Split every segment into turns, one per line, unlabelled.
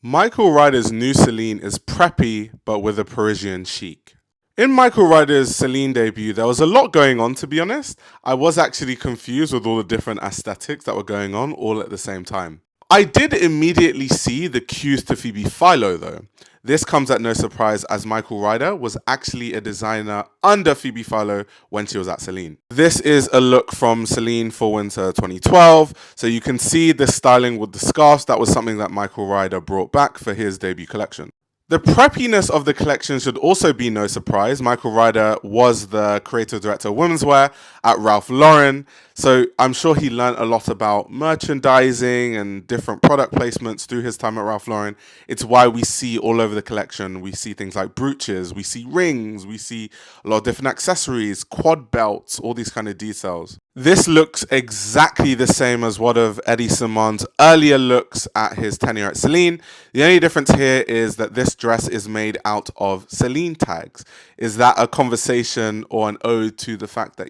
Michael Ryder's new Celine is preppy but with a Parisian chic. In Michael Ryder's Celine debut, there was a lot going on, to be honest. I was actually confused with all the different aesthetics that were going on all at the same time. I did immediately see the cues to Phoebe Philo, though. This comes at no surprise as Michael Ryder was actually a designer under Phoebe Philo when she was at Celine. This is a look from Celine for winter 2012. So you can see the styling with the scarves. That was something that Michael Ryder brought back for his debut collection. The preppiness of the collection should also be no surprise. Michael Ryder was the creative director of women's wear at Ralph Lauren, so I'm sure he learned a lot about merchandising and different product placements through his time at Ralph Lauren. It's why we see all over the collection, we see things like brooches, we see rings, we see a lot of different accessories, quad belts, all these kind of details. This looks exactly the same as one of Eddie Simon's earlier looks at his tenure at Celine. The only difference here is that this dress is made out of Celine tags. Is that a conversation or an ode to the fact that,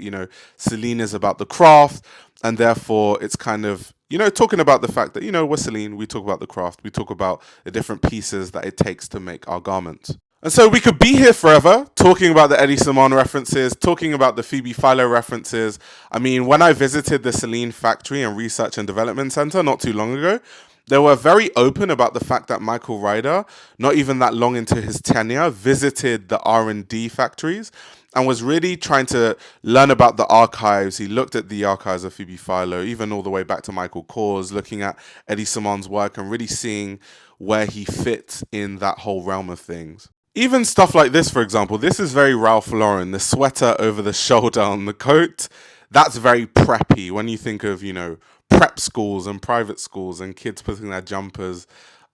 Celine is about the craft, and therefore it's kind of, talking about the fact that, we're Celine, we talk about the craft, we talk about the different pieces that it takes to make our garments. And so we could be here forever talking about the Eddie Simon references, talking about the Phoebe Philo references. I mean, when I visited the Celine factory and research and development center not too long ago, they were very open about the fact that Michael Ryder, not even that long into his tenure, visited the R&D factories and was really trying to learn about the archives. He looked at the archives of Phoebe Philo, even all the way back to Michael Kors, looking at Eddie Simon's work and really seeing where he fit in that whole realm of things. Even stuff like this, for example, this is very Ralph Lauren, the sweater over the shoulder on the coat. That's very preppy when you think of, prep schools and private schools and kids putting their jumpers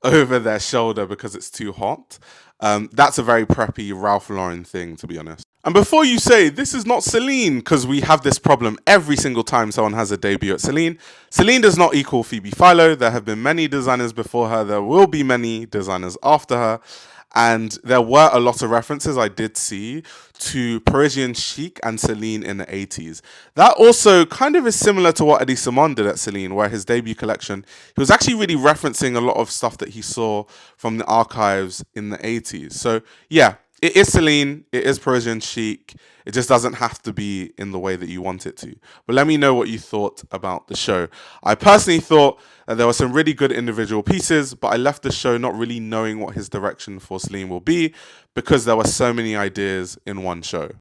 over their shoulder because it's too hot. That's a very preppy Ralph Lauren thing, to be honest. And before you say, this is not Celine, because we have this problem every single time someone has a debut at Celine. Celine does not equal Phoebe Philo. There have been many designers before her. There will be many designers after her. And there were a lot of references I did see to Parisian chic and Celine in the 80s. That also kind of is similar to what Eddie Simon did at Celine, where his debut collection, he was actually really referencing a lot of stuff that he saw from the archives in the 80s. So yeah, it is Celine, it is Parisian chic. It just doesn't have to be in the way that you want it to. But let me know what you thought about the show. I personally thought that there were some really good individual pieces, but I left the show not really knowing what his direction for Celine will be because there were so many ideas in one show.